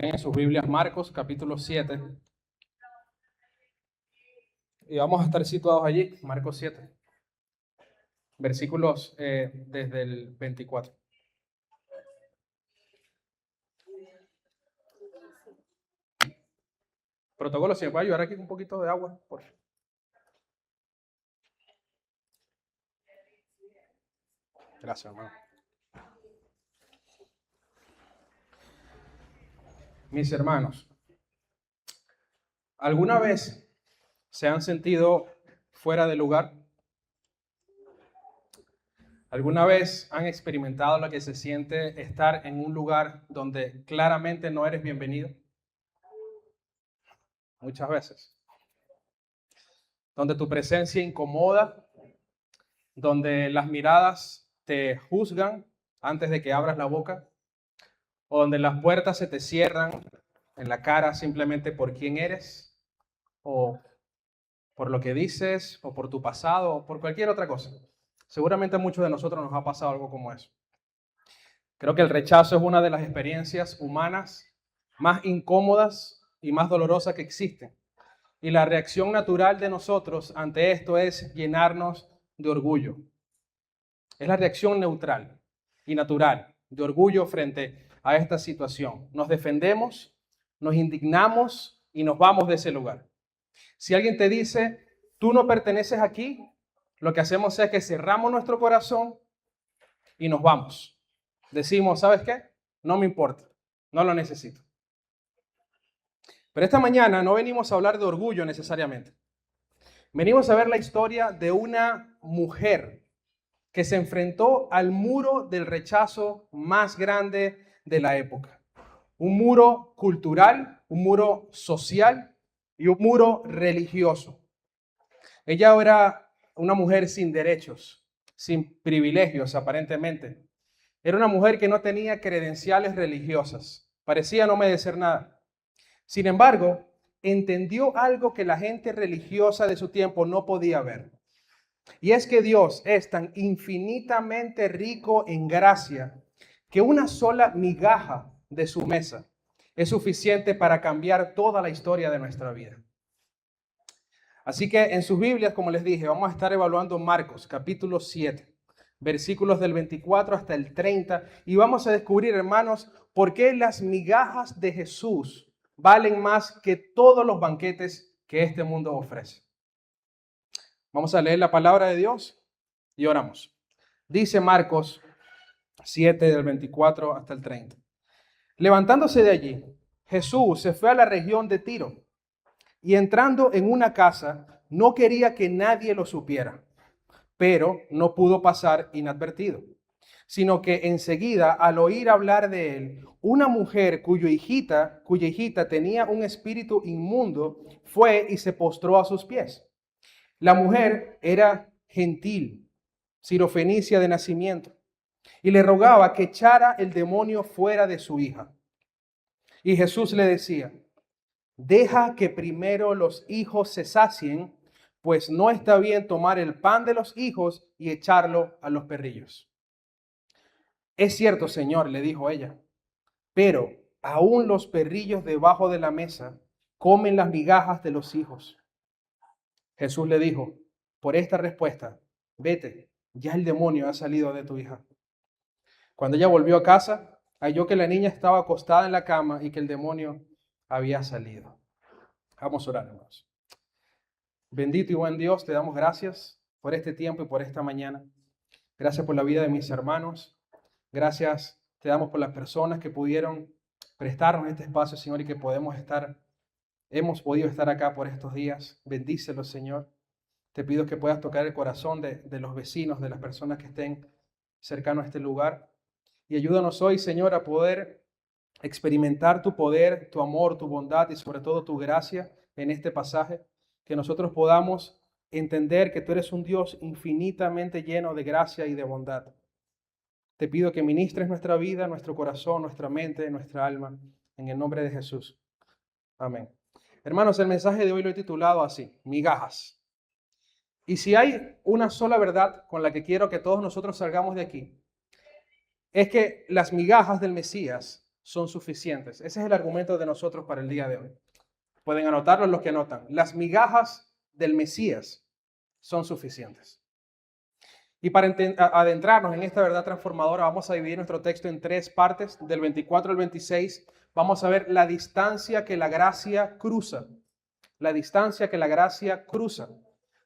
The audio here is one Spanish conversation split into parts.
Busquen en sus Biblias Marcos capítulo 7 y vamos a estar situados allí, Marcos 7, versículos desde el 24. Protocolo, si me puede ayudar aquí con un poquito de agua, por favor. Gracias, hermano. Mis hermanos, ¿alguna vez se han sentido fuera de lugar? ¿Alguna vez han experimentado lo que se siente estar en un lugar donde claramente no eres bienvenido? Muchas veces. Donde tu presencia incomoda, donde las miradas te juzgan antes de que abras la boca, o donde las puertas se te cierran en la cara simplemente por quién eres, o por lo que dices, o por tu pasado, o por cualquier otra cosa. Seguramente a muchos de nosotros nos ha pasado algo como eso. Creo que el rechazo es una de las experiencias humanas más incómodas y más dolorosas que existen. Y la reacción natural de nosotros ante esto es llenarnos de orgullo. Es la reacción neutral y natural de orgullo frente a esta situación. Nos defendemos, nos indignamos y nos vamos de ese lugar. Si alguien te dice, tú no perteneces aquí, lo que hacemos es que cerramos nuestro corazón y nos vamos. Decimos, ¿sabes qué? No me importa, no lo necesito. Pero esta mañana no venimos a hablar de orgullo necesariamente. Venimos a ver la historia de una mujer que se enfrentó al muro del rechazo más grande de la época. Un muro cultural, un muro social y un muro religioso. Ella era una mujer sin derechos, sin privilegios aparentemente. Era una mujer que no tenía credenciales religiosas. Parecía no merecer nada. Sin embargo, entendió algo que la gente religiosa de su tiempo no podía ver. Y es que Dios es tan infinitamente rico en gracia que una sola migaja de su mesa es suficiente para cambiar toda la historia de nuestra vida. Así que en sus Biblias, como les dije, vamos a estar evaluando Marcos capítulo 7, versículos del 24 hasta el 30, y vamos a descubrir, hermanos, por qué las migajas de Jesús valen más que todos los banquetes que este mundo ofrece. Vamos a leer la palabra de Dios y oramos. Dice Marcos 7, del 24 hasta el 30. Levantándose de allí, Jesús se fue a la región de Tiro y entrando en una casa, no quería que nadie lo supiera, pero no pudo pasar inadvertido, sino que enseguida, al oír hablar de él, una mujer cuya hijita tenía un espíritu inmundo, fue y se postró a sus pies. La mujer era gentil, sirofenicia de nacimiento, y le rogaba que echara el demonio fuera de su hija. Y Jesús le decía, deja que primero los hijos se sacien, pues no está bien tomar el pan de los hijos y echarlo a los perrillos. Es cierto, Señor, le dijo ella, pero aún los perrillos debajo de la mesa comen las migajas de los hijos. Jesús le dijo, por esta respuesta, vete, ya el demonio ha salido de tu hija. Cuando ella volvió a casa, halló que la niña estaba acostada en la cama y que el demonio había salido. Vamos a orar, hermanos. Bendito y buen Dios, te damos gracias por este tiempo y por esta mañana. Gracias por la vida de mis hermanos. Gracias te damos por las personas que pudieron prestarnos este espacio, Señor, y que hemos podido estar acá por estos días. Bendícelos, Señor. Te pido que puedas tocar el corazón de los vecinos, de las personas que estén cercanos a este lugar. Y ayúdanos hoy, Señor, a poder experimentar tu poder, tu amor, tu bondad y sobre todo tu gracia en este pasaje. Que nosotros podamos entender que tú eres un Dios infinitamente lleno de gracia y de bondad. Te pido que ministres nuestra vida, nuestro corazón, nuestra mente, nuestra alma, en el nombre de Jesús. Amén. Hermanos, el mensaje de hoy lo he titulado así, migajas. Y si hay una sola verdad con la que quiero que todos nosotros salgamos de aquí, es que las migajas del Mesías son suficientes. Ese es el argumento de nosotros para el día de hoy. Pueden anotarlo los que anotan. Las migajas del Mesías son suficientes. Y para adentrarnos en esta verdad transformadora, vamos a dividir nuestro texto en 3 partes, del 24 al 26. Vamos a ver la distancia que la gracia cruza. La distancia que la gracia cruza.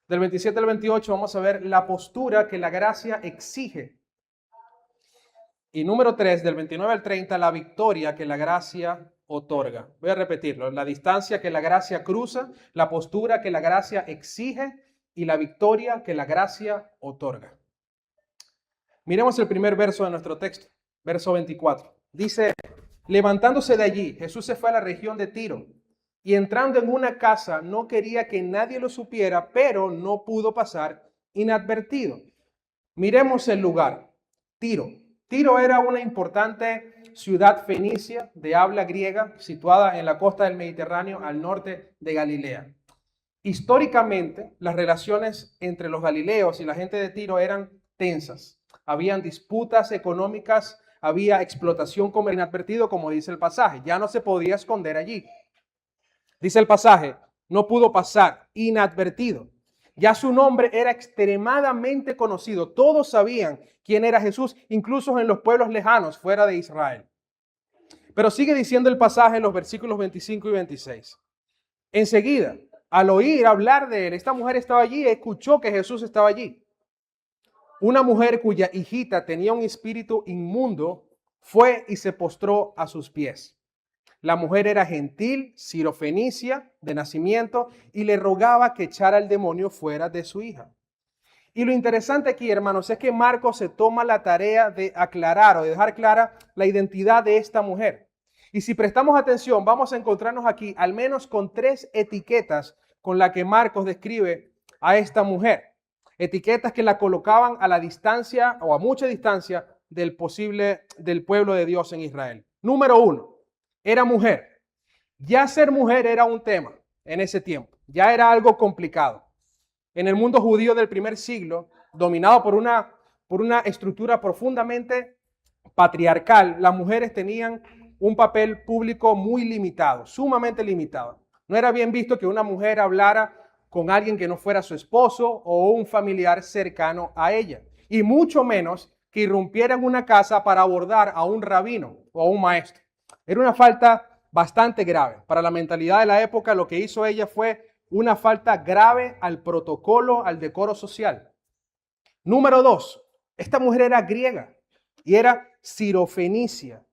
Del 27 al 28 vamos a ver la postura que la gracia exige. Y número 3, del 29 al 30, la victoria que la gracia otorga. Voy a repetirlo. La distancia que la gracia cruza, la postura que la gracia exige y la victoria que la gracia otorga. Miremos el primer verso de nuestro texto, verso 24. Dice, levantándose de allí, Jesús se fue a la región de Tiro y entrando en una casa no quería que nadie lo supiera, pero no pudo pasar inadvertido. Miremos el lugar, Tiro. Tiro era una importante ciudad fenicia de habla griega situada en la costa del Mediterráneo al norte de Galilea. Históricamente, las relaciones entre los galileos y la gente de Tiro eran tensas. Habían disputas económicas, había explotación como inadvertido, como dice el pasaje. Ya no se podía esconder allí. Dice el pasaje, no pudo pasar inadvertido. Ya su nombre era extremadamente conocido. Todos sabían quién era Jesús, incluso en los pueblos lejanos fuera de Israel. Pero sigue diciendo el pasaje en los versículos 25 y 26. Enseguida, al oír hablar de él, esta mujer estaba allí y escuchó que Jesús estaba allí. Una mujer cuya hijita tenía un espíritu inmundo fue y se postró a sus pies. La mujer era gentil, sirofenicia de nacimiento, y le rogaba que echara el demonio fuera de su hija. Y lo interesante aquí, hermanos, es que Marcos se toma la tarea de aclarar o de dejar clara la identidad de esta mujer. Y si prestamos atención, vamos a encontrarnos aquí al menos con 3 etiquetas con las que Marcos describe a esta mujer. Etiquetas que la colocaban a la distancia o a mucha distancia del pueblo de Dios en Israel. Número 1, era mujer. Ya ser mujer era un tema en ese tiempo. Ya era algo complicado. En el mundo judío del primer siglo, dominado por una estructura profundamente patriarcal, las mujeres tenían un papel público muy limitado, sumamente limitado. No era bien visto que una mujer hablara con alguien que no fuera su esposo o un familiar cercano a ella, y mucho menos que irrumpiera en una casa para abordar a un rabino o a un maestro. Era una falta bastante grave. Para la mentalidad de la época, lo que hizo ella fue una falta grave al protocolo, al decoro social. Número 2, esta mujer era griega y era sirofenicia.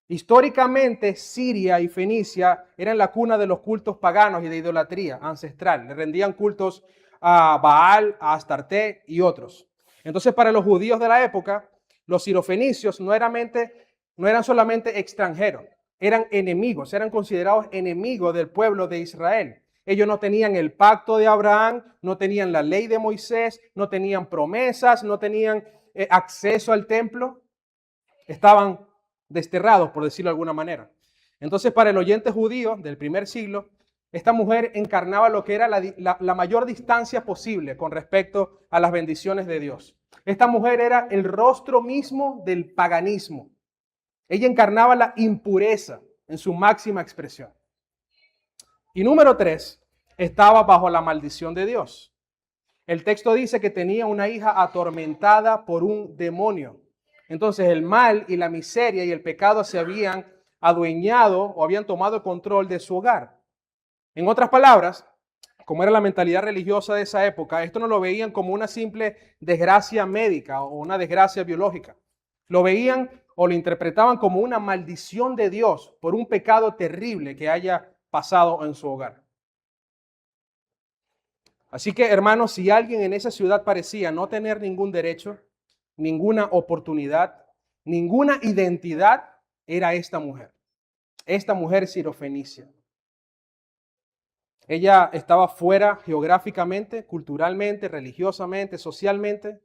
Históricamente, Siria y Fenicia eran la cuna de los cultos paganos y de idolatría ancestral. Le rendían cultos a Baal, a Astarte y otros. Entonces, para los judíos de la época, los sirofenicios no eran solamente extranjeros, eran enemigos, eran considerados enemigos del pueblo de Israel. Ellos no tenían el pacto de Abraham, no tenían la ley de Moisés, no tenían promesas, no tenían acceso al templo. Estaban desterrados, por decirlo de alguna manera. Entonces, para el oyente judío del primer siglo, esta mujer encarnaba lo que era la mayor distancia posible con respecto a las bendiciones de Dios. Esta mujer era el rostro mismo del paganismo. Ella encarnaba la impureza en su máxima expresión. Y número 3, estaba bajo la maldición de Dios. El texto dice que tenía una hija atormentada por un demonio. Entonces el mal y la miseria y el pecado se habían adueñado o habían tomado el control de su hogar. En otras palabras, como era la mentalidad religiosa de esa época, esto no lo veían como una simple desgracia médica o una desgracia biológica. Lo veían o lo interpretaban como una maldición de Dios por un pecado terrible que haya pasado en su hogar. Así que, hermanos, si alguien en esa ciudad parecía no tener ningún derecho, ninguna oportunidad, ninguna identidad, era esta mujer sirofenicia. Ella estaba fuera geográficamente, culturalmente, religiosamente, socialmente.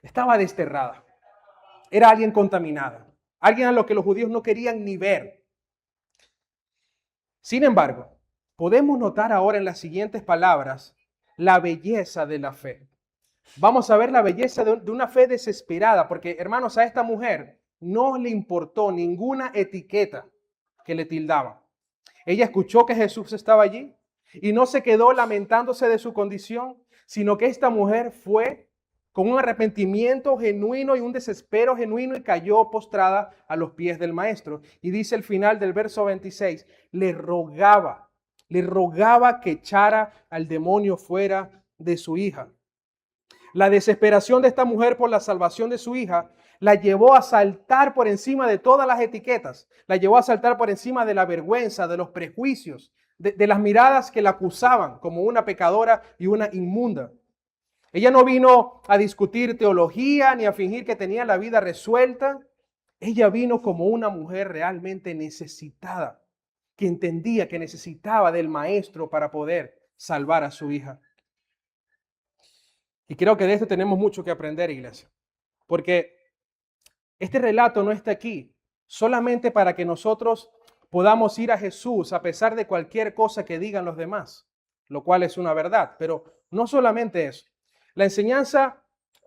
Estaba desterrada. Era alguien contaminada, alguien a lo que los judíos no querían ni ver. Sin embargo, podemos notar ahora en las siguientes palabras la belleza de la fe. Vamos a ver la belleza de una fe desesperada, porque hermanos, a esta mujer no le importó ninguna etiqueta que le tildaban. Ella escuchó que Jesús estaba allí y no se quedó lamentándose de su condición, sino que esta mujer fue con un arrepentimiento genuino y un desespero genuino y cayó postrada a los pies del maestro. Y dice el final del verso 26, le rogaba que echara al demonio fuera de su hija. La desesperación de esta mujer por la salvación de su hija la llevó a saltar por encima de todas las etiquetas, la llevó a saltar por encima de la vergüenza, de los prejuicios, de las miradas que la acusaban como una pecadora y una inmunda. Ella no vino a discutir teología ni a fingir que tenía la vida resuelta. Ella vino como una mujer realmente necesitada, que entendía que necesitaba del maestro para poder salvar a su hija. Y creo que de esto tenemos mucho que aprender, iglesia, porque este relato no está aquí solamente para que nosotros podamos ir a Jesús a pesar de cualquier cosa que digan los demás, lo cual es una verdad, pero no solamente eso. La enseñanza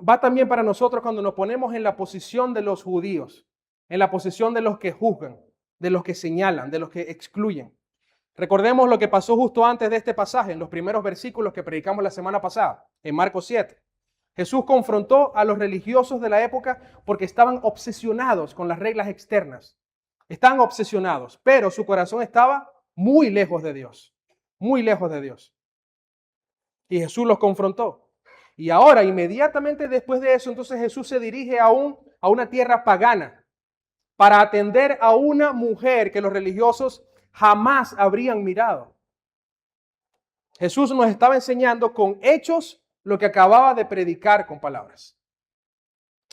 va también para nosotros cuando nos ponemos en la posición de los judíos, en la posición de los que juzgan, de los que señalan, de los que excluyen. Recordemos lo que pasó justo antes de este pasaje, en los primeros versículos que predicamos la semana pasada, en Marcos 7. Jesús confrontó a los religiosos de la época porque estaban obsesionados con las reglas externas. Estaban obsesionados, pero su corazón estaba muy lejos de Dios, muy lejos de Dios. Y Jesús los confrontó. Y ahora, inmediatamente después de eso, entonces Jesús se dirige a una tierra pagana para atender a una mujer que los religiosos jamás habrían mirado. Jesús nos estaba enseñando con hechos lo que acababa de predicar con palabras.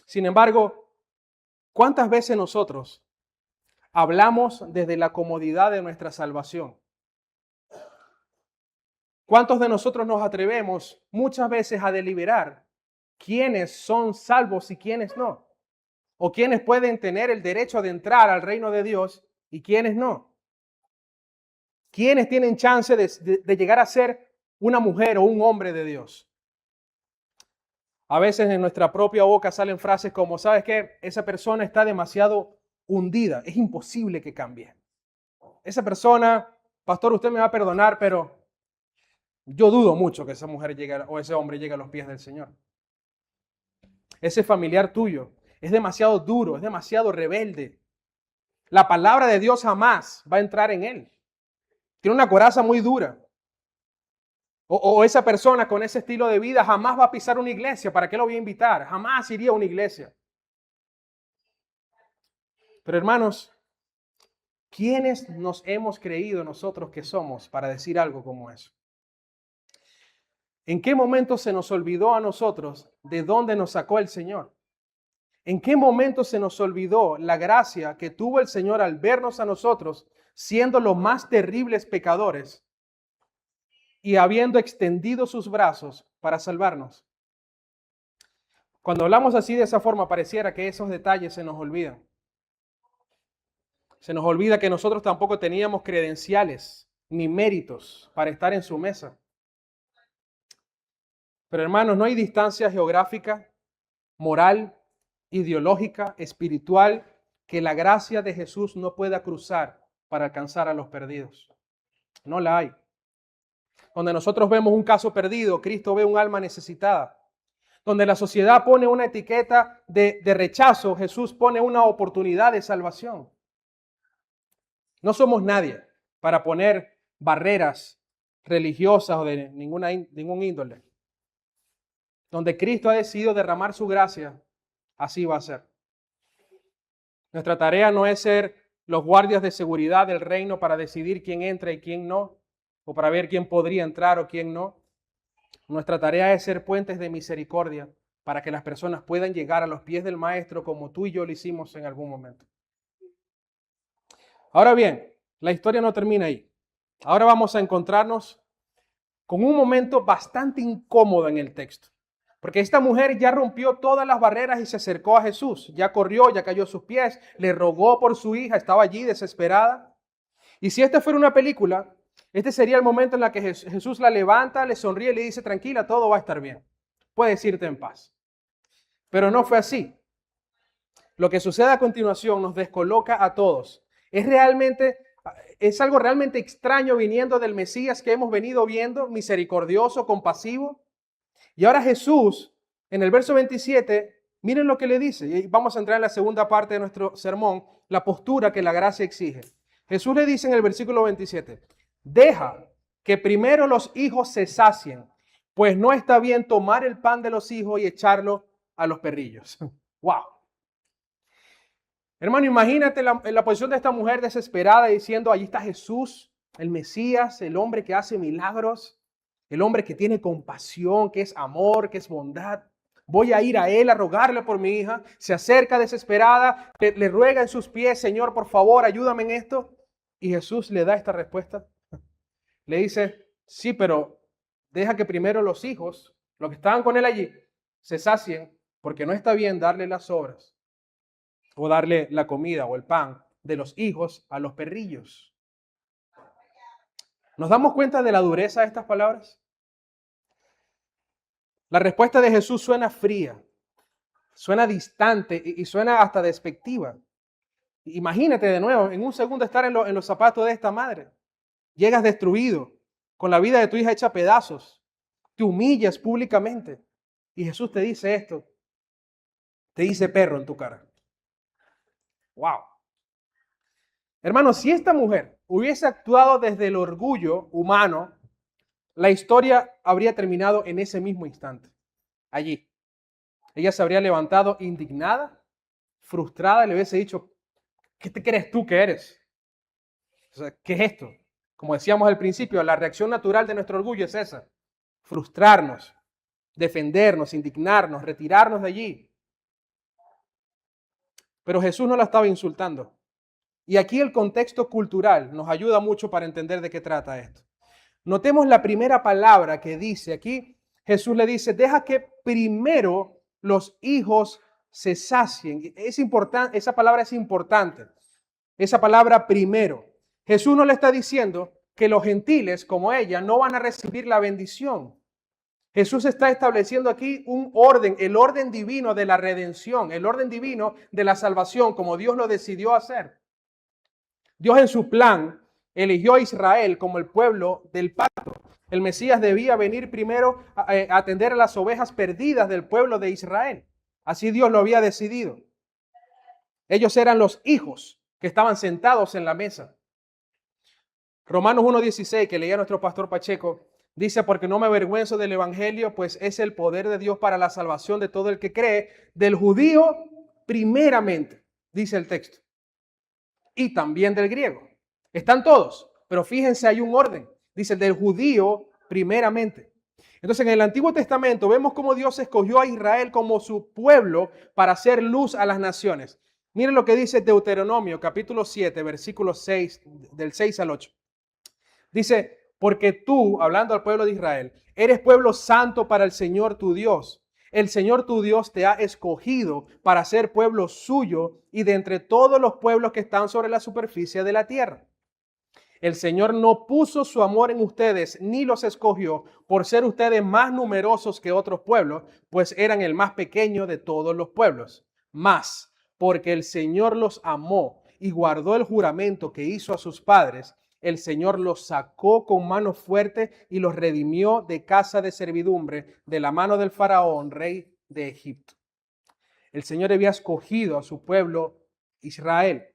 Sin embargo, ¿cuántas veces nosotros hablamos desde la comodidad de nuestra salvación? ¿Cuántos de nosotros nos atrevemos muchas veces a deliberar quiénes son salvos y quiénes no? O quiénes pueden tener el derecho de entrar al reino de Dios y quiénes no. ¿Quiénes tienen chance de llegar a ser una mujer o un hombre de Dios? A veces en nuestra propia boca salen frases como, ¿sabes qué? Esa persona está demasiado hundida, es imposible que cambie. Esa persona, pastor, usted me va a perdonar, pero yo dudo mucho que esa mujer llegue o ese hombre llegue a los pies del Señor. Ese familiar tuyo es demasiado duro, es demasiado rebelde. La palabra de Dios jamás va a entrar en él. Tiene una coraza muy dura. O esa persona con ese estilo de vida jamás va a pisar una iglesia. ¿Para qué lo voy a invitar? Jamás iría a una iglesia. Pero hermanos, ¿quiénes nos hemos creído nosotros que somos para decir algo como eso? ¿En qué momento se nos olvidó a nosotros de dónde nos sacó el Señor? ¿En qué momento se nos olvidó la gracia que tuvo el Señor al vernos a nosotros siendo los más terribles pecadores y habiendo extendido sus brazos para salvarnos? Cuando hablamos así de esa forma, pareciera que esos detalles se nos olvidan. Se nos olvida que nosotros tampoco teníamos credenciales ni méritos para estar en su mesa. Pero hermanos, no hay distancia geográfica, moral, ideológica, espiritual, que la gracia de Jesús no pueda cruzar para alcanzar a los perdidos. No la hay. Donde nosotros vemos un caso perdido, Cristo ve un alma necesitada. Donde la sociedad pone una etiqueta de rechazo, Jesús pone una oportunidad de salvación. No somos nadie para poner barreras religiosas o de ningún índole. Donde Cristo ha decidido derramar su gracia, así va a ser. Nuestra tarea no es ser los guardias de seguridad del reino para decidir quién entra y quién no, o para ver quién podría entrar o quién no. Nuestra tarea es ser puentes de misericordia para que las personas puedan llegar a los pies del Maestro como tú y yo lo hicimos en algún momento. Ahora bien, la historia no termina ahí. Ahora vamos a encontrarnos con un momento bastante incómodo en el texto. Porque esta mujer ya rompió todas las barreras y se acercó a Jesús. Ya corrió, ya cayó a sus pies, le rogó por su hija, estaba allí desesperada. Y si esta fuera una película, este sería el momento en el que Jesús la levanta, le sonríe y le dice, tranquila, todo va a estar bien. Puedes irte en paz. Pero no fue así. Lo que sucede a continuación nos descoloca a todos. Es algo realmente extraño viniendo del Mesías que hemos venido viendo, misericordioso, compasivo. Y ahora Jesús, en el verso 27, miren lo que le dice. Y vamos a entrar en la segunda parte de nuestro sermón, la postura que la gracia exige. Jesús le dice en el versículo 27, deja que primero los hijos se sacien, pues no está bien tomar el pan de los hijos y echarlo a los perrillos. ¡Wow! Hermano, imagínate la posición de esta mujer desesperada diciendo, allí está Jesús, el Mesías, el hombre que hace milagros, el hombre que tiene compasión, que es amor, que es bondad. Voy a ir a él a rogarle por mi hija. Se acerca desesperada, le ruega en sus pies, Señor, por favor, ayúdame en esto. Y Jesús le da esta respuesta. Le dice, sí, pero deja que primero los hijos, los que estaban con él allí, se sacien, porque no está bien darle las sobras o darle la comida o el pan de los hijos a los perrillos. ¿Nos damos cuenta de la dureza de estas palabras? La respuesta de Jesús suena fría, suena distante y suena hasta despectiva. Imagínate de nuevo, en un segundo estar en los zapatos de esta madre. Llegas destruido, con la vida de tu hija hecha pedazos. Te humillas públicamente. Y Jesús te dice esto. Te dice perro en tu cara. ¡Wow! Hermano, si esta mujer hubiese actuado desde el orgullo humano, la historia habría terminado en ese mismo instante. Allí. Ella se habría levantado indignada, frustrada, y le hubiese dicho, ¿qué te crees tú que eres? O sea, ¿qué es esto? Como decíamos al principio, la reacción natural de nuestro orgullo es esa. Frustrarnos, defendernos, indignarnos, retirarnos de allí. Pero Jesús no la estaba insultando. Y aquí el contexto cultural nos ayuda mucho para entender de qué trata esto. Notemos la primera palabra que dice aquí. Jesús le dice, deja que primero los hijos se sacien. Es importante, esa palabra es importante. Esa palabra primero. Jesús no le está diciendo que los gentiles como ella no van a recibir la bendición. Jesús está estableciendo aquí un orden, el orden divino de la redención, el orden divino de la salvación, como Dios lo decidió hacer. Dios en su plan eligió a Israel como el pueblo del pacto. El Mesías debía venir primero a atender a las ovejas perdidas del pueblo de Israel. Así Dios lo había decidido. Ellos eran los hijos que estaban sentados en la mesa. Romanos 1:16, que leía nuestro pastor Pacheco, dice, porque no me avergüenzo del evangelio, pues es el poder de Dios para la salvación de todo el que cree, del judío primeramente, dice el texto, y también del griego. Están todos, pero fíjense, hay un orden. Dice, del judío primeramente. Entonces, en el Antiguo Testamento vemos cómo Dios escogió a Israel como su pueblo para hacer luz a las naciones. Miren lo que dice Deuteronomio, capítulo 7, versículo 6, del 6 al 8. Dice, porque tú, hablando al pueblo de Israel, eres pueblo santo para el Señor tu Dios. El Señor tu Dios te ha escogido para ser pueblo suyo y de entre todos los pueblos que están sobre la superficie de la tierra. El Señor no puso su amor en ustedes ni los escogió por ser ustedes más numerosos que otros pueblos, pues eran el más pequeño de todos los pueblos. Mas, porque el Señor los amó y guardó el juramento que hizo a sus padres, el Señor los sacó con mano fuerte y los redimió de casa de servidumbre, de la mano del faraón, rey de Egipto. El Señor había escogido a su pueblo Israel.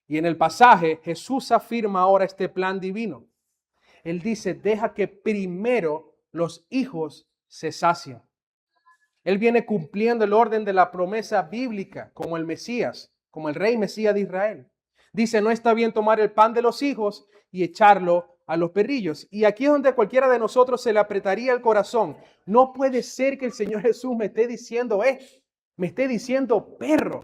Y en el pasaje Jesús afirma ahora este plan divino. Él dice, deja que primero los hijos se sacien. Él viene cumpliendo el orden de la promesa bíblica como el Mesías, como el rey Mesías de Israel. Dice, no está bien tomar el pan de los hijos y echarlo a los perrillos. Y aquí es donde cualquiera de nosotros se le apretaría el corazón. No puede ser que el Señor Jesús me esté diciendo perro.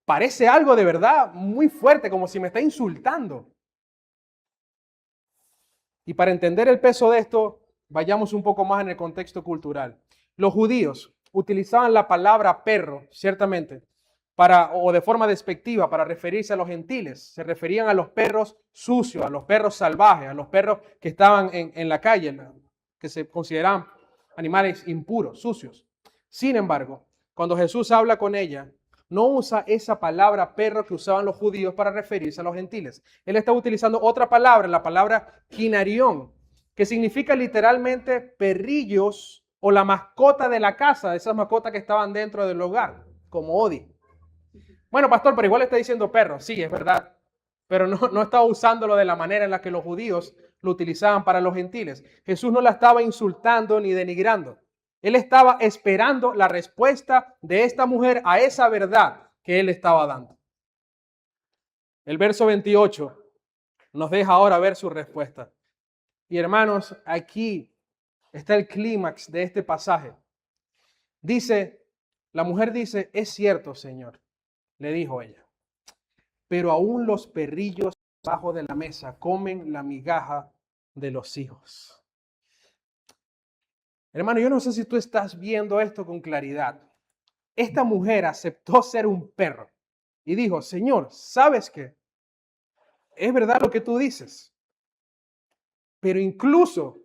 Parece algo de verdad muy fuerte, como si me está insultando. Y para entender el peso de esto, vayamos un poco más en el contexto cultural. Los judíos utilizaban la palabra perro, ciertamente, o de forma despectiva, para referirse a los gentiles. Se referían a los perros sucios, a los perros salvajes, a los perros que estaban en la calle, que se consideraban animales impuros, sucios. Sin embargo, cuando Jesús habla con ella, no usa esa palabra perro que usaban los judíos para referirse a los gentiles. Él está utilizando otra palabra, la palabra quinarión, que significa literalmente perrillos o la mascota de la casa, esas mascotas que estaban dentro del hogar, como Odi. Bueno, pastor, pero igual está diciendo perro. Sí, es verdad. Pero no estaba usándolo de la manera en la que los judíos lo utilizaban para los gentiles. Jesús no la estaba insultando ni denigrando. Él estaba esperando la respuesta de esta mujer a esa verdad que él estaba dando. El verso 28 nos deja ahora ver su respuesta. Y hermanos, aquí está el clímax de este pasaje. La mujer dice, es cierto, Señor, le dijo ella, pero aún los perrillos debajo de la mesa comen la migaja de los hijos. Hermano, yo no sé si tú estás viendo esto con claridad. Esta mujer aceptó ser un perro y dijo, Señor, ¿sabes qué? Es verdad lo que tú dices, pero incluso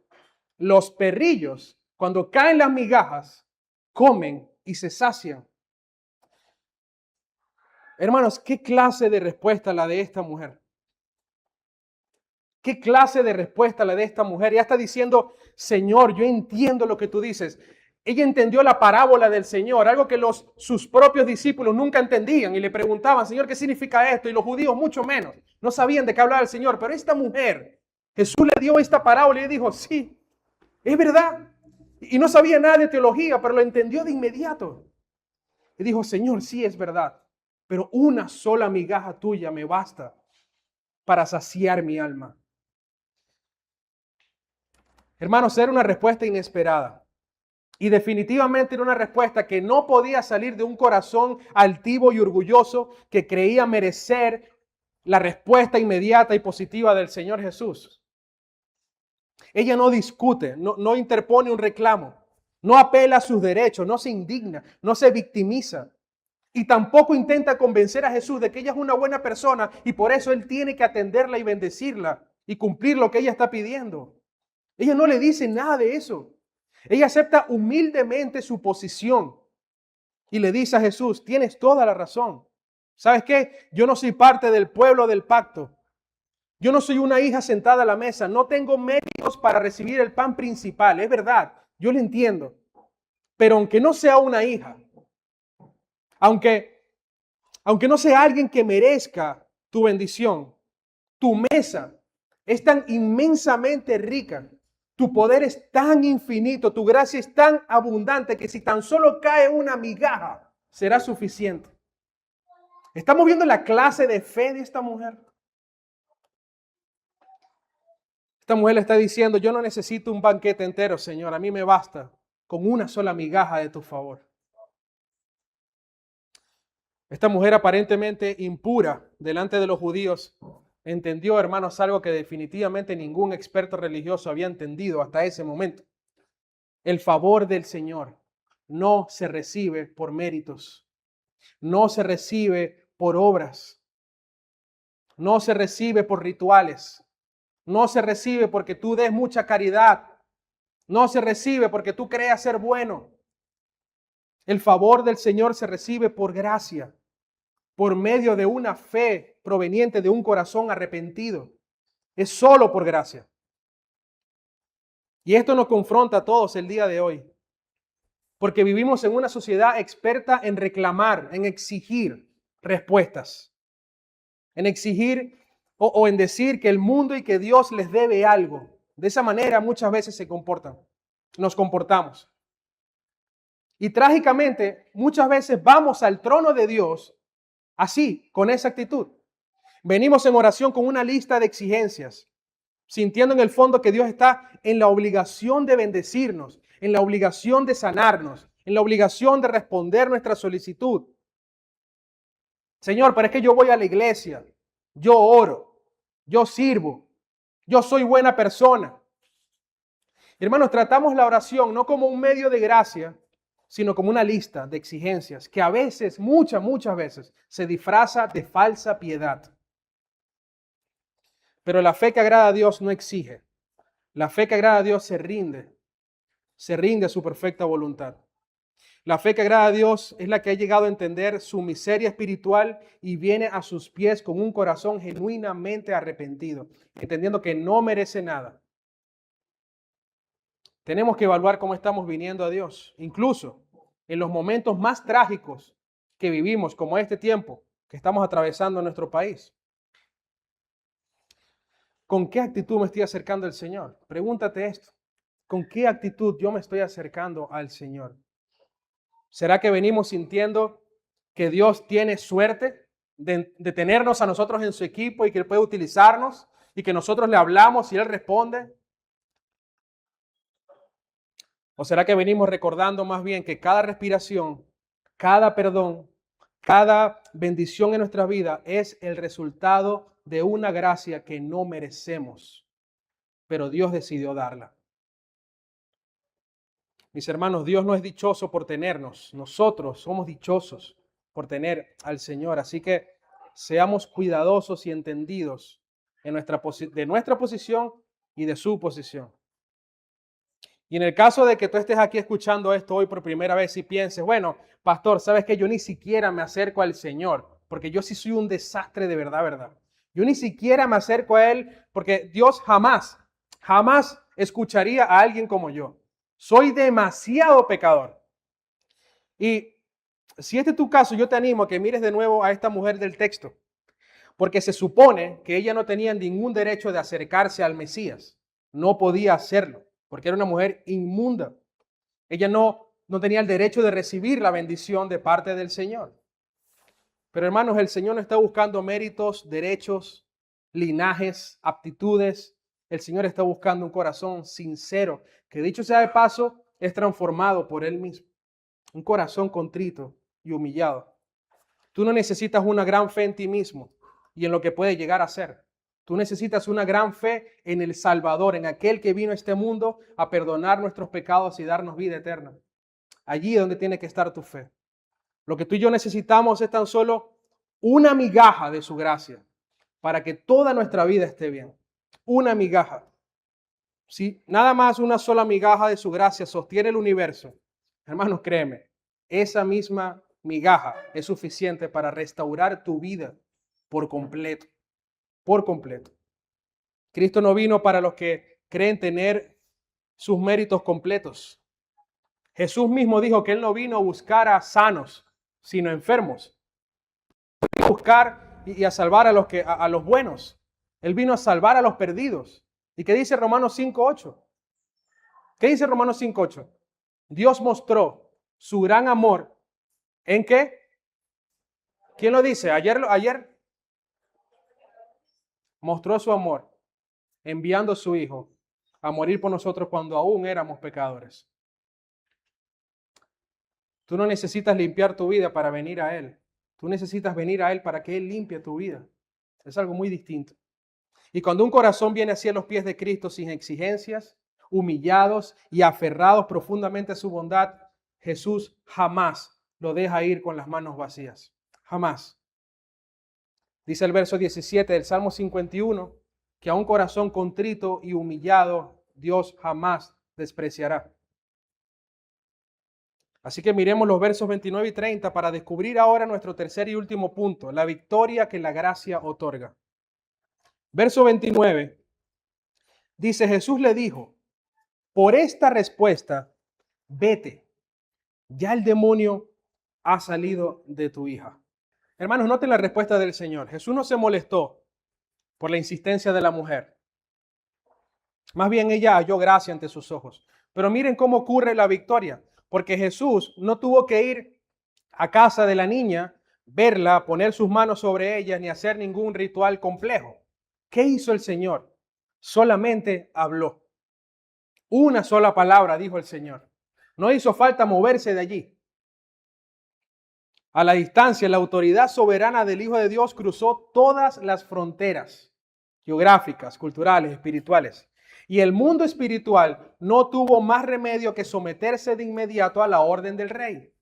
los perrillos, cuando caen las migajas, comen y se sacian. Hermanos, ¿qué clase de respuesta la de esta mujer? ¿Qué clase de respuesta la de esta mujer? Ya está diciendo, Señor, yo entiendo lo que tú dices. Ella entendió la parábola del Señor, algo que sus propios discípulos nunca entendían y le preguntaban, Señor, ¿qué significa esto? Y los judíos mucho menos. No sabían de qué hablaba el Señor, pero esta mujer, Jesús le dio esta parábola y le dijo, sí, es verdad. Y no sabía nada de teología, pero lo entendió de inmediato. Y dijo, Señor, sí es verdad, pero una sola migaja tuya me basta para saciar mi alma. Hermanos, era una respuesta inesperada. Y definitivamente era una respuesta que no podía salir de un corazón altivo y orgulloso que creía merecer la respuesta inmediata y positiva del Señor Jesús. Ella no discute, no interpone un reclamo, no apela a sus derechos, no se indigna, no se victimiza. Y tampoco intenta convencer a Jesús de que ella es una buena persona y por eso Él tiene que atenderla y bendecirla y cumplir lo que ella está pidiendo. Ella no le dice nada de eso. Ella acepta humildemente su posición y le dice a Jesús, tienes toda la razón. ¿Sabes qué? Yo no soy parte del pueblo del pacto. Yo no soy una hija sentada a la mesa. No tengo méritos para recibir el pan principal. Es verdad, yo lo entiendo. Pero aunque no sea una hija, aunque no sea alguien que merezca tu bendición, tu mesa es tan inmensamente rica. Tu poder es tan infinito, tu gracia es tan abundante que si tan solo cae una migaja, será suficiente. ¿Estamos viendo la clase de fe de esta mujer? Esta mujer le está diciendo, yo no necesito un banquete entero, Señor, a mí me basta con una sola migaja de tu favor. Esta mujer aparentemente impura delante de los judíos entendió, hermanos, algo que definitivamente ningún experto religioso había entendido hasta ese momento. El favor del Señor no se recibe por méritos, no se recibe por obras, no se recibe por rituales, no se recibe porque tú des mucha caridad, no se recibe porque tú creas ser bueno. El favor del Señor se recibe por gracia, por medio de una fe proveniente de un corazón arrepentido. Es solo por gracia. Y esto nos confronta a todos el día de hoy. Porque vivimos en una sociedad experta en reclamar, en exigir respuestas. En exigir o en decir que el mundo y que Dios les debe algo. De esa manera muchas veces nos comportamos. Y trágicamente muchas veces vamos al trono de Dios así, con esa actitud. Venimos en oración con una lista de exigencias, sintiendo en el fondo que Dios está en la obligación de bendecirnos, en la obligación de sanarnos, en la obligación de responder nuestra solicitud. Señor, pero es que yo voy a la iglesia, yo oro, yo sirvo, yo soy buena persona. Hermanos, tratamos la oración no como un medio de gracia, sino como una lista de exigencias que a veces, muchas veces, se disfraza de falsa piedad. Pero la fe que agrada a Dios no exige. La fe que agrada a Dios se rinde a su perfecta voluntad. La fe que agrada a Dios es la que ha llegado a entender su miseria espiritual y viene a sus pies con un corazón genuinamente arrepentido, entendiendo que no merece nada. Tenemos que evaluar cómo estamos viniendo a Dios, incluso en los momentos más trágicos que vivimos, como este tiempo que estamos atravesando en nuestro país. ¿Con qué actitud me estoy acercando al Señor? Pregúntate esto. ¿Con qué actitud yo me estoy acercando al Señor? ¿Será que venimos sintiendo que Dios tiene suerte de tenernos a nosotros en su equipo y que Él puede utilizarnos y que nosotros le hablamos y Él responde? ¿O será que venimos recordando más bien que cada respiración, cada perdón, cada bendición en nuestra vida es el resultado de una gracia que no merecemos, pero Dios decidió darla? Mis hermanos, Dios no es dichoso por tenernos. Nosotros somos dichosos por tener al Señor. Así que seamos cuidadosos y entendidos de nuestra posición y de su posición. Y en el caso de que tú estés aquí escuchando esto hoy por primera vez y pienses, bueno, pastor, ¿sabes qué? Yo ni siquiera me acerco al Señor, porque yo sí soy un desastre de verdad, ¿verdad? Yo ni siquiera me acerco a Él, porque Dios jamás escucharía a alguien como yo. Soy demasiado pecador. Y si este es tu caso, yo te animo a que mires de nuevo a esta mujer del texto, porque se supone que ella no tenía ningún derecho de acercarse al Mesías. No podía hacerlo, porque era una mujer inmunda. Ella no tenía el derecho de recibir la bendición de parte del Señor. Pero hermanos, el Señor no está buscando méritos, derechos, linajes, aptitudes. El Señor está buscando un corazón sincero, que dicho sea de paso, es transformado por Él mismo. Un corazón contrito y humillado. Tú no necesitas una gran fe en ti mismo y en lo que puede llegar a ser. Tú necesitas una gran fe en el Salvador, en aquel que vino a este mundo a perdonar nuestros pecados y darnos vida eterna. Allí es donde tiene que estar tu fe. Lo que tú y yo necesitamos es tan solo una migaja de su gracia para que toda nuestra vida esté bien. Una migaja. Si nada más una sola migaja de su gracia sostiene el universo, hermanos, créeme, esa misma migaja es suficiente para restaurar tu vida por completo. Por completo. Cristo no vino para los que creen tener sus méritos completos. Jesús mismo dijo que Él no vino a buscar a sanos, sino enfermos. Vino a buscar y a salvar a los buenos. Él vino a salvar a los perdidos. ¿Y qué dice Romanos 5:8? ¿Qué dice Romanos 5:8? Dios mostró su gran amor. ¿En qué? ¿Quién lo dice? Ayer mostró su amor enviando a su Hijo a morir por nosotros cuando aún éramos pecadores. Tú no necesitas limpiar tu vida para venir a Él. Tú necesitas venir a Él para que Él limpie tu vida. Es algo muy distinto. Y cuando un corazón viene hacia los pies de Cristo sin exigencias, humillados y aferrados profundamente a su bondad, Jesús jamás lo deja ir con las manos vacías. Jamás. Dice el verso 17 del Salmo 51, que a un corazón contrito y humillado Dios jamás despreciará. Así que miremos los versos 29 y 30 para descubrir ahora nuestro tercer y último punto, la victoria que la gracia otorga. Verso 29 dice, Jesús le dijo, por esta respuesta, vete, ya el demonio ha salido de tu hija. Hermanos, noten la respuesta del Señor. Jesús no se molestó por la insistencia de la mujer. Más bien ella halló gracia ante sus ojos. Pero miren cómo ocurre la victoria. Porque Jesús no tuvo que ir a casa de la niña, verla, poner sus manos sobre ella, ni hacer ningún ritual complejo. ¿Qué hizo el Señor? Solamente habló. Una sola palabra dijo el Señor. No hizo falta moverse de allí. A la distancia, la autoridad soberana del Hijo de Dios cruzó todas las fronteras geográficas, culturales, espirituales. Y el mundo espiritual no tuvo más remedio que someterse de inmediato a la orden del rey.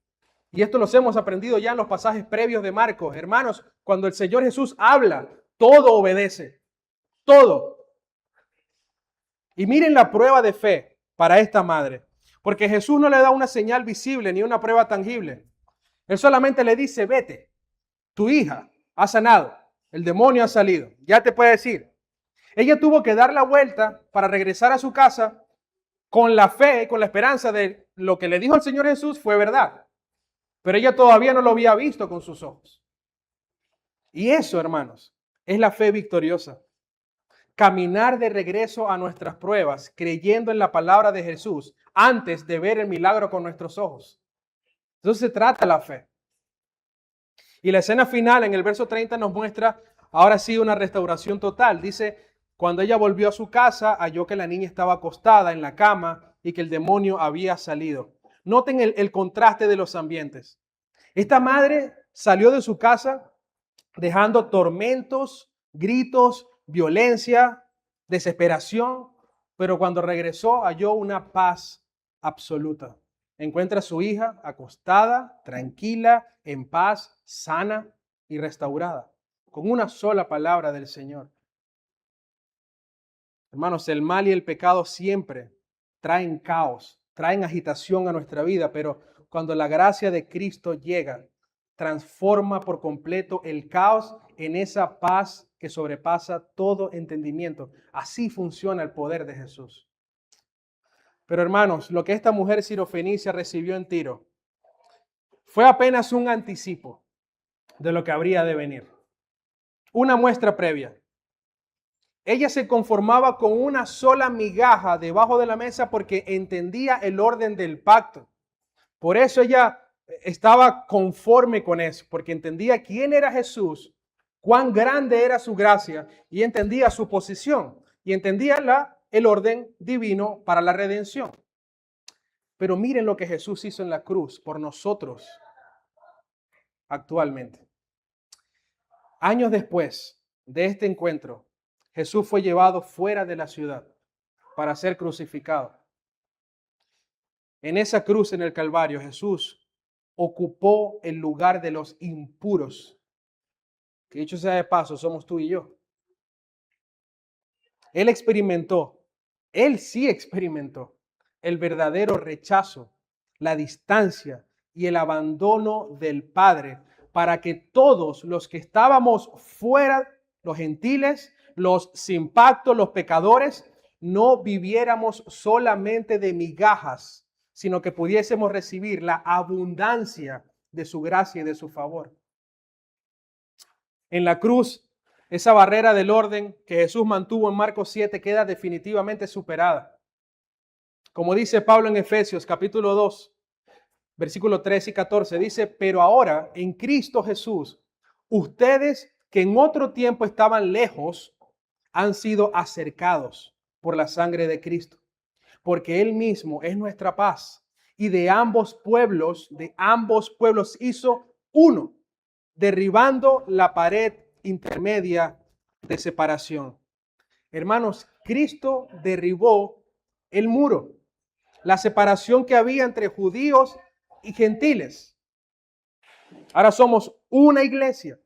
Y esto los hemos aprendido ya en los pasajes previos de Marcos. Hermanos, cuando el Señor Jesús habla, todo obedece. Todo. Y miren la prueba de fe para esta madre. Porque Jesús no le da una señal visible ni una prueba tangible. Él solamente le dice, vete, tu hija ha sanado, el demonio ha salido, ya te puedes ir. Ella tuvo que dar la vuelta para regresar a su casa con la fe, con la esperanza de lo que le dijo el Señor Jesús fue verdad. Pero ella todavía no lo había visto con sus ojos. Y eso, hermanos, es la fe victoriosa. Caminar de regreso a nuestras pruebas, creyendo en la palabra de Jesús antes de ver el milagro con nuestros ojos. Entonces se trata la fe. Y la escena final en el verso 30 nos muestra ahora sí una restauración total. Dice, cuando ella volvió a su casa, halló que la niña estaba acostada en la cama y que el demonio había salido. Noten el contraste de los ambientes. Esta madre salió de su casa dejando tormentos, gritos, violencia, desesperación, pero cuando regresó halló una paz absoluta. Encuentra a su hija acostada, tranquila, en paz, sana y restaurada, con una sola palabra del Señor. Hermanos, el mal y el pecado siempre traen caos, traen agitación a nuestra vida, pero cuando la gracia de Cristo llega, transforma por completo el caos en esa paz que sobrepasa todo entendimiento. Así funciona el poder de Jesús. Pero hermanos, lo que esta mujer sirofenicia recibió en Tiro fue apenas un anticipo de lo que habría de venir. Una muestra previa. Ella se conformaba con una sola migaja debajo de la mesa porque entendía el orden del pacto. Por eso ella estaba conforme con eso, porque entendía quién era Jesús, cuán grande era su gracia y entendía su posición y entendía el orden divino para la redención. Pero miren lo que Jesús hizo en la cruz por nosotros actualmente. Años después de este encuentro, Jesús fue llevado fuera de la ciudad para ser crucificado. En esa cruz en el Calvario, Jesús ocupó el lugar de los impuros, que dicho sea de paso, somos tú y yo. Él sí experimentó el verdadero rechazo, la distancia y el abandono del Padre para que todos los que estábamos fuera, los gentiles, los sin pacto, los pecadores, no viviéramos solamente de migajas, sino que pudiésemos recibir la abundancia de su gracia y de su favor. En la cruz, esa barrera del orden que Jesús mantuvo en Marcos 7 queda definitivamente superada. Como dice Pablo en Efesios capítulo 2, versículos 13 y 14, dice, pero ahora en Cristo Jesús, ustedes que en otro tiempo estaban lejos, han sido acercados por la sangre de Cristo, porque Él mismo es nuestra paz y de ambos pueblos hizo uno, derribando la pared intermedia de separación. Hermanos, Cristo derribó el muro, la separación que había entre judíos y gentiles. Ahora somos una iglesia.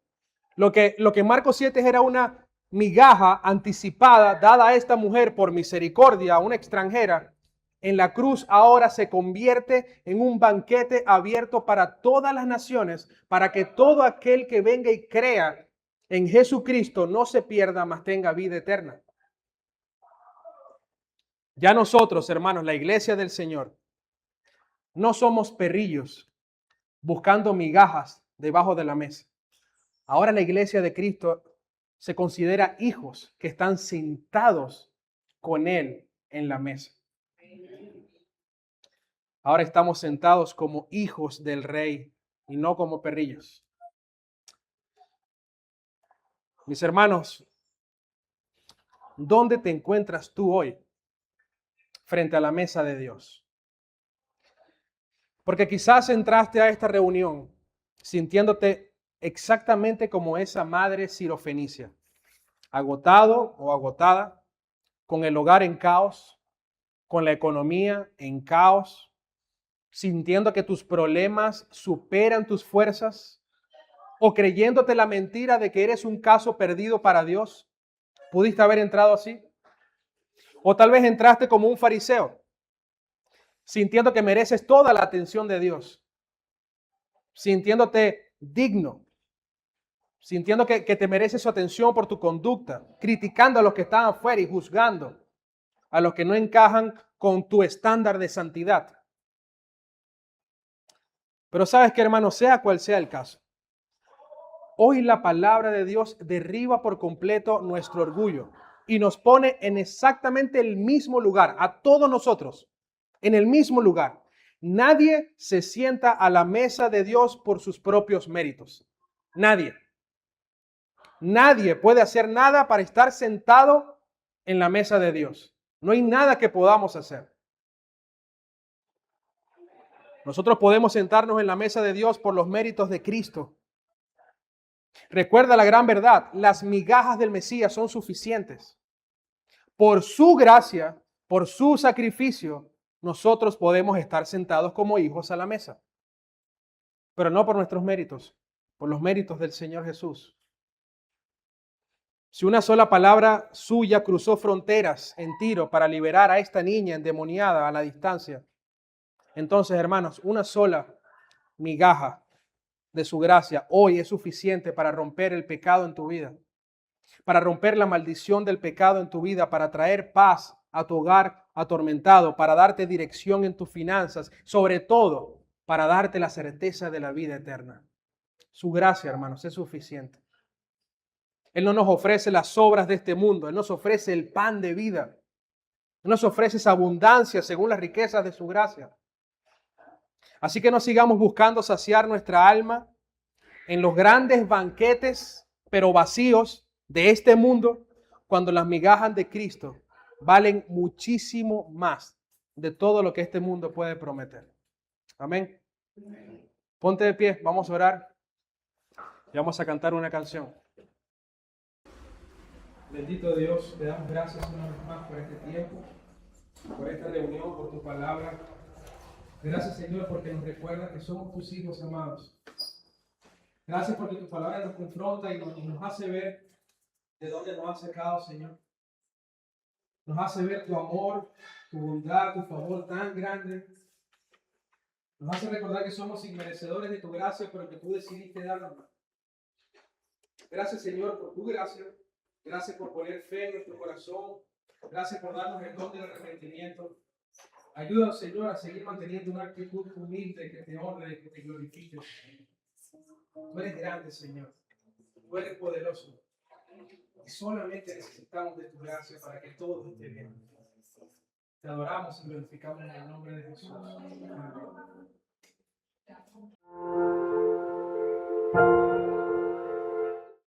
Lo que Marcos 7 era una migaja anticipada dada a esta mujer por misericordia, a una extranjera, en la cruz ahora se convierte en un banquete abierto para todas las naciones, para que todo aquel que venga y crea en Jesucristo no se pierda, mas tenga vida eterna. Ya nosotros, hermanos, la iglesia del Señor, no somos perrillos buscando migajas debajo de la mesa. Ahora la iglesia de Cristo se considera hijos que están sentados con Él en la mesa. Ahora estamos sentados como hijos del Rey y no como perrillos. Mis hermanos, ¿dónde te encuentras tú hoy frente a la mesa de Dios? Porque quizás entraste a esta reunión sintiéndote exactamente como esa madre sirofenicia, agotado o agotada, con el hogar en caos, con la economía en caos, sintiendo que tus problemas superan tus fuerzas, o creyéndote la mentira de que eres un caso perdido para Dios. ¿Pudiste haber entrado así? O tal vez entraste como un fariseo, sintiendo que mereces toda la atención de Dios, sintiéndote digno, sintiendo que te mereces su atención por tu conducta, criticando a los que están afuera y juzgando a los que no encajan con tu estándar de santidad. Pero sabes que, hermano, sea cual sea el caso, hoy la palabra de Dios derriba por completo nuestro orgullo y nos pone en exactamente el mismo lugar, a todos nosotros, en el mismo lugar. Nadie se sienta a la mesa de Dios por sus propios méritos. Nadie. Nadie puede hacer nada para estar sentado en la mesa de Dios. No hay nada que podamos hacer. Nosotros podemos sentarnos en la mesa de Dios por los méritos de Cristo. Recuerda la gran verdad, las migajas del Mesías son suficientes. Por su gracia, por su sacrificio, nosotros podemos estar sentados como hijos a la mesa. Pero no por nuestros méritos, por los méritos del Señor Jesús. Si una sola palabra suya cruzó fronteras en Tiro para liberar a esta niña endemoniada a la distancia, entonces, hermanos, una sola migaja de su gracia hoy es suficiente para romper el pecado en tu vida, para romper la maldición del pecado en tu vida, para traer paz a tu hogar atormentado, para darte dirección en tus finanzas, sobre todo para darte la certeza de la vida eterna. Su gracia, hermanos, es suficiente. Él no nos ofrece las obras de este mundo, Él nos ofrece el pan de vida. Él nos ofrece esa abundancia según las riquezas de su gracia. Así que no sigamos buscando saciar nuestra alma en los grandes banquetes, pero vacíos de este mundo, cuando las migajas de Cristo valen muchísimo más de todo lo que este mundo puede prometer. Amén. Ponte de pie, vamos a orar y vamos a cantar una canción. Bendito Dios, te damos gracias una vez más por este tiempo, por esta reunión, por tu palabra. Gracias, Señor, porque nos recuerda que somos tus hijos amados. Gracias porque tu palabra nos confronta y nos hace ver de dónde nos has sacado, Señor. Nos hace ver tu amor, tu bondad, tu favor tan grande. Nos hace recordar que somos inmerecedores de tu gracia, pero que tú decidiste darnos. Gracias, Señor, por tu gracia. Gracias por poner fe en nuestro corazón. Gracias por darnos el don del arrepentimiento. Ayúdanos, Señor, a seguir manteniendo una actitud humilde que te honre y que te glorifique. Tú eres grande, Señor. Tú eres poderoso. Y solamente necesitamos de tu gracia para que todo esté bien. Te adoramos y glorificamos en el nombre de Jesús. Amén.